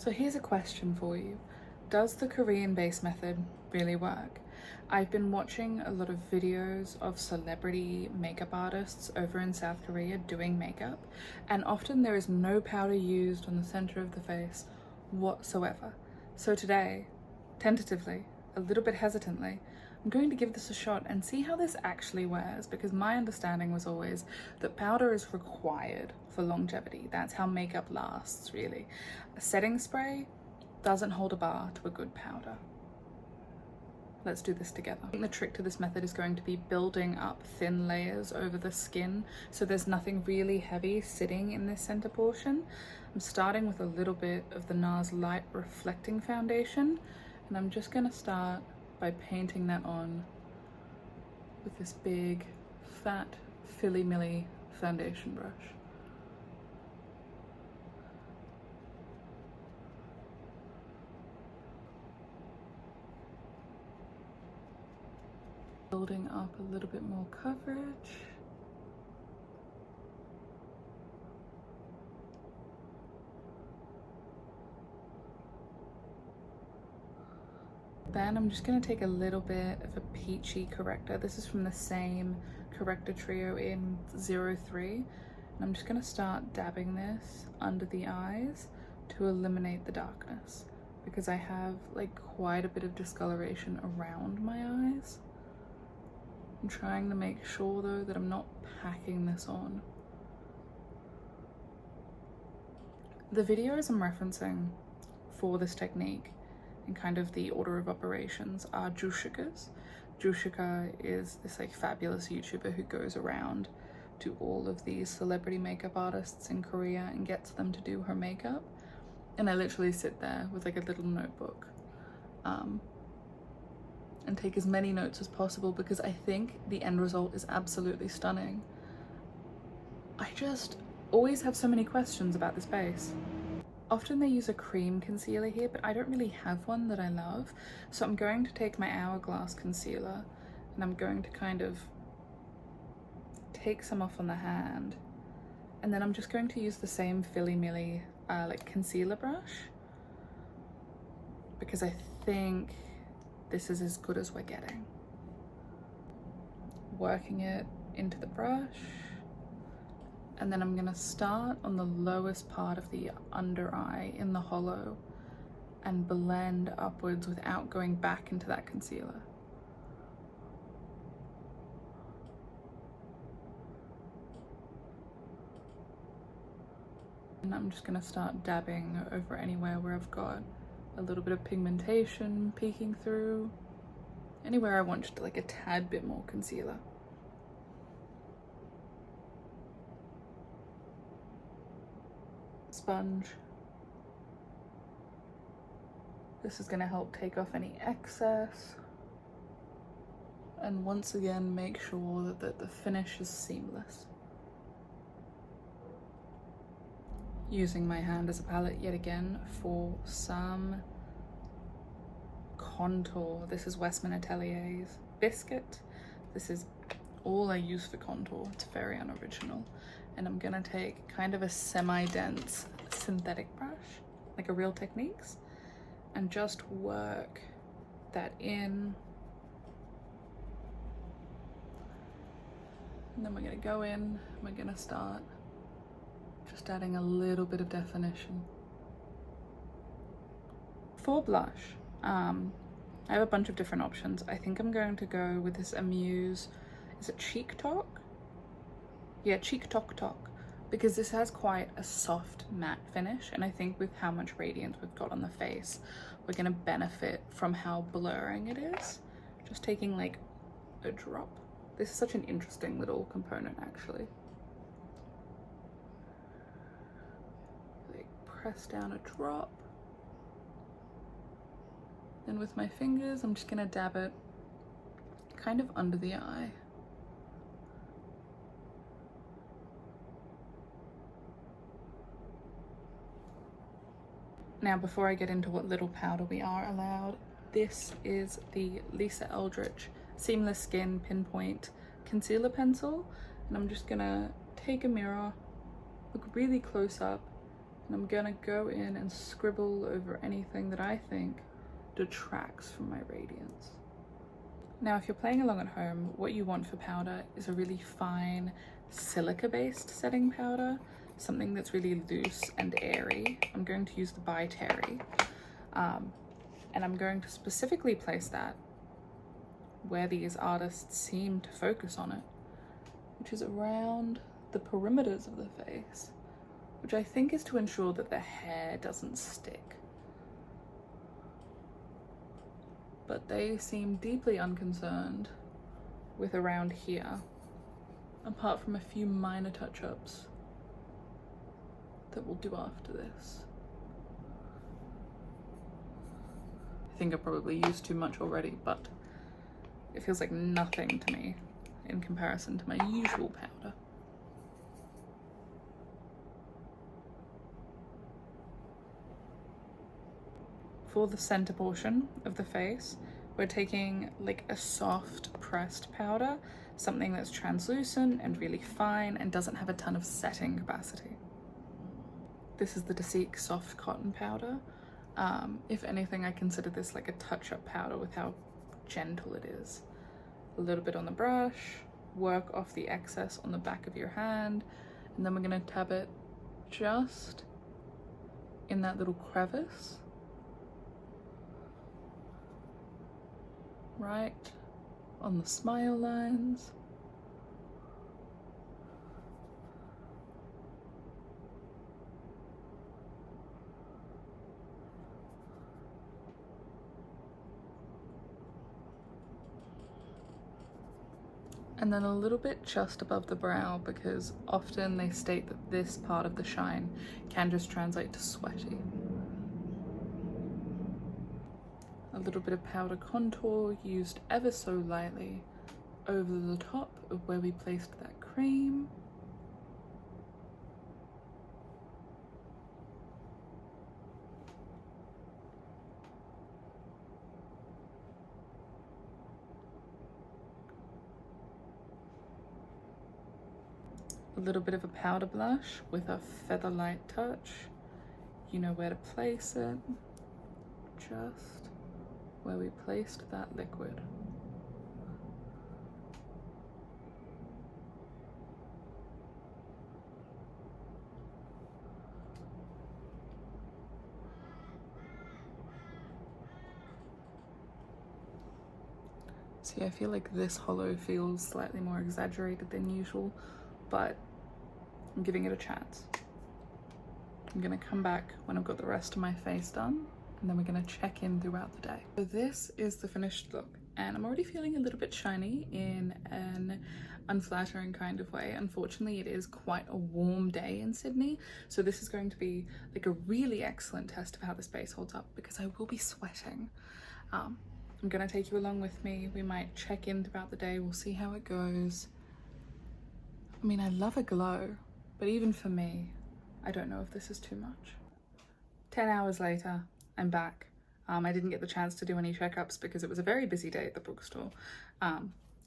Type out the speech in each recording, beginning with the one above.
So here's a question for you. Does the Korean base method really work? I've been watching a lot of videos of celebrity makeup artists over in South Korea doing makeup, and often there is no powder used on the center of the face whatsoever. So today, tentatively, a little bit hesitantly, I'm going to give this a shot and see how this actually wears, because my understanding was always that powder is required for longevity. That's how makeup lasts, really. A setting spray doesn't hold a bar to a good powder. Let's do this together. I think the trick to this method is going to be building up thin layers over the skin so there's nothing really heavy sitting in this center portion. I'm starting with a little bit of the NARS Light Reflecting Foundation, and I'm just going to start by painting that on with this big, fat, Philly-milly foundation brush. Building up a little bit more coverage. Then I'm just going to take a little bit of a peachy corrector. This is from the same corrector trio in 03. And I'm just going to start dabbing this under the eyes to eliminate the darkness, because I have like quite a bit of discoloration around my eyes. I'm trying to make sure though that I'm not packing this on. The videos I'm referencing for this technique and kind of the order of operations are Jushika's. Jushika is this like fabulous YouTuber who goes around to all of these celebrity makeup artists in Korea and gets them to do her makeup. And I literally sit there with like a little notebook and take as many notes as possible, because I think the end result is absolutely stunning. I just always have so many questions about this base. Often they use a cream concealer here, but I don't really have one that I love. So I'm going to take my Hourglass concealer and I'm going to kind of take some off on the hand. And then I'm just going to use the same Philly-milly like concealer brush, because I think this is as good as we're getting. Working it into the brush. And then I'm gonna start on the lowest part of the under eye in the hollow and blend upwards without going back into that concealer. And I'm just gonna start dabbing over anywhere where I've got a little bit of pigmentation peeking through. Anywhere I want just like a tad bit more concealer. Sponge. This is going to help take off any excess, and once again make sure that the finish is seamless. Using my hand as a palette yet again for some contour. This is Westman Atelier's Biscuit. This is all I use for contour. It's very unoriginal. And I'm gonna take kind of a semi-dense synthetic brush, like a Real Techniques, and just work that in. And then we're gonna go in, we're gonna start just adding a little bit of definition. For blush, I have a bunch of different options. I think I'm going to go with this Amuse, is it Cheek Talk? Yeah, Cheek Talk Talk, because this has quite a soft matte finish, and I think with how much radiance we've got on the face, we're gonna benefit from how blurring it is. Just taking like a drop. This is such an interesting little component actually. Like press down a drop. Then with my fingers, I'm just gonna dab it kind of under the eye. Now, before I get into what little powder we are allowed, this is the Lisa Eldridge Seamless Skin Pinpoint Concealer Pencil. And I'm just gonna take a mirror, look really close up, And I'm gonna go in and scribble over anything that I think detracts from my radiance. Now, if you're playing along at home, what you want for powder is a really fine silica-based setting powder, something that's really loose and airy. I'm going to use the by Terry, and I'm going to specifically place that where these artists seem to focus on it, which is around the perimeters of the face, which I think is to ensure that the hair doesn't stick. But they seem deeply unconcerned with around here, apart from a few minor touch-ups that we'll do after this. I think I probably used too much already, but it feels like nothing to me in comparison to my usual powder. For the center portion of the face, we're taking like a soft pressed powder, something that's translucent and really fine and doesn't have a ton of setting capacity. This is the Deceique soft cotton powder. If anything, I consider this like a touch-up powder with how gentle it is. A little bit on the brush, work off the excess on the back of your hand, and then we're gonna tab it just in that little crevice, right on the smile lines. And then a little bit just above the brow, because often they state that this part of the shine can just translate to sweaty. A little bit of powder contour used ever so lightly over the top of where we placed that cream. A little bit of a powder blush with a feather light touch. You know where to place it. Just where we placed that liquid. See, I feel like this hollow feels slightly more exaggerated than usual, but I'm giving it a chance. I'm gonna come back when I've got the rest of my face done, and then we're gonna check in throughout the day. So this is the finished look, and I'm already feeling a little bit shiny in an unflattering kind of way. Unfortunately, it is quite a warm day in Sydney, so this is going to be like a really excellent test of how this base holds up, because I will be sweating. I'm gonna take you along with me. We might check in throughout the day, we'll see how it goes. I mean, I love a glow, but even for me, I don't know if this is too much. 10 hours later, I'm back. I didn't get the chance to do any checkups because it was a very busy day at the bookstore.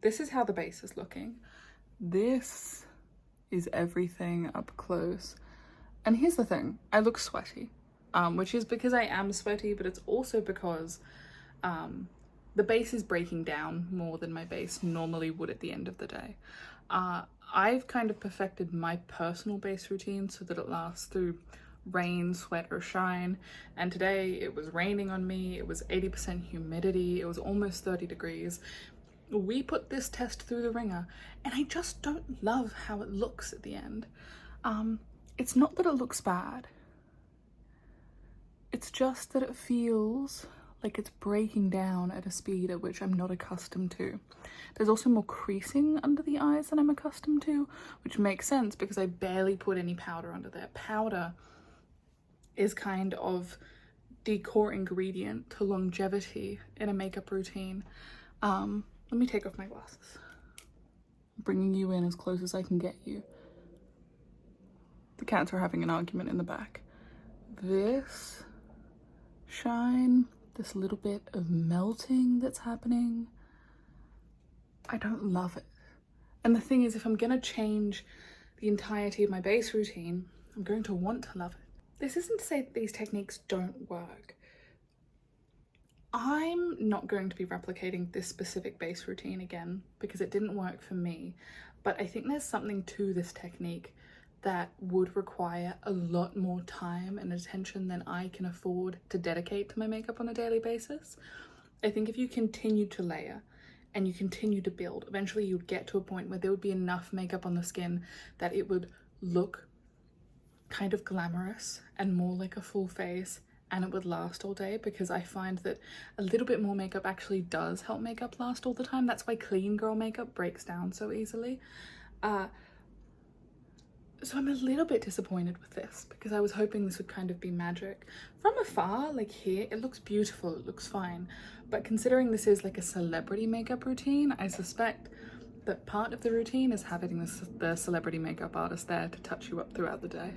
This is how the base is looking. This is everything up close. And here's the thing, I look sweaty, which is because I am sweaty, but it's also because the base is breaking down more than my base normally would at the end of the day. I've kind of perfected my personal base routine so that it lasts through rain, sweat, or shine. And today it was raining on me, it was 80% humidity, it was almost 30 degrees. We put this test through the ringer, and I just don't love how it looks at the end. It's not that it looks bad. It's just that it feels like it's breaking down at a speed at which I'm not accustomed to. There's also more creasing under the eyes than I'm accustomed to, which makes sense because I barely put any powder under there. Powder is kind of the core ingredient to longevity in a makeup routine. Let me take off my glasses. I'm bringing you in as close as I can get you. The cats are having an argument in the back. This shine, this little bit of melting that's happening, I don't love it. And the thing is, if I'm gonna change the entirety of my base routine, I'm going to want to love it. This isn't to say that these techniques don't work. I'm not going to be replicating this specific base routine again because it didn't work for me, but I think there's something to this technique that would require a lot more time and attention than I can afford to dedicate to my makeup on a daily basis. I think if you continue to layer and you continue to build, eventually you'd get to a point where there would be enough makeup on the skin that it would look kind of glamorous and more like a full face, and it would last all day, because I find that a little bit more makeup actually does help makeup last all the time. That's why clean girl makeup breaks down so easily. So I'm a little bit disappointed with this because I was hoping this would kind of be magic. From afar, like here, it looks beautiful, it looks fine. But considering this is like a celebrity makeup routine, I suspect that part of the routine is having the celebrity makeup artist there to touch you up throughout the day.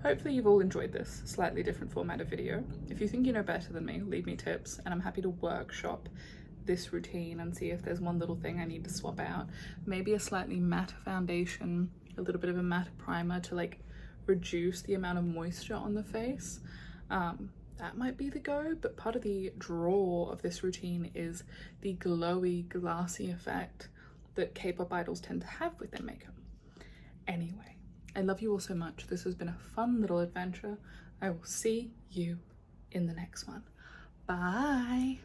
Hopefully you've all enjoyed this slightly different format of video. If you think you know better than me, leave me tips and I'm happy to workshop this routine and see if there's one little thing I need to swap out. Maybe a slightly matte foundation, a little bit of a matte primer to like reduce the amount of moisture on the face. That might be the go, but part of the draw of this routine is the glowy, glassy effect that K-pop idols tend to have with their makeup. Anyway, I love you all so much. This has been a fun little adventure. I will see you in the next one. Bye.